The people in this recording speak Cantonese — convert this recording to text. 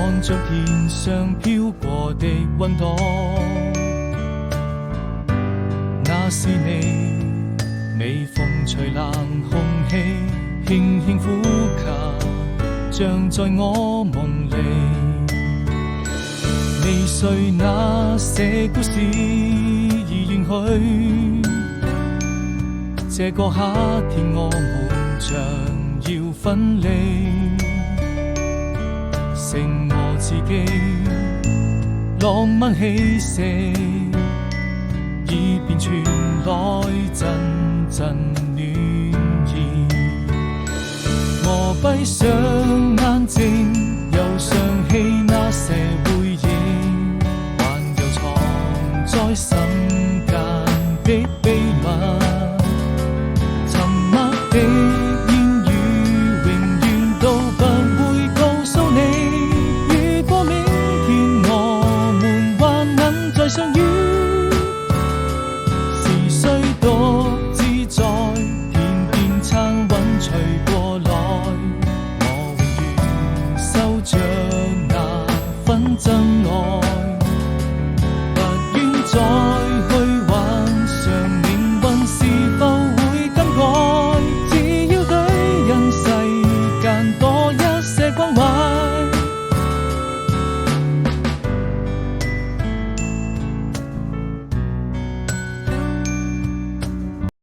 看着天上飄過的雲朵，那是你，微風吹冷空氣，輕輕呼吸，像在我夢裡。未遂那些故事已遠去，這個夏天我們將要分離，剩我自己，浪漫氣息已變傳來陣陣暖意。我閉上眼睛，又想起那些回憶，還有藏在心間的秘密。沉默的言語永遠都不會告訴你，如果明天我們還能再相遇，是誰獨自在天邊撐雲吹過來，我永遠守着那份真愛。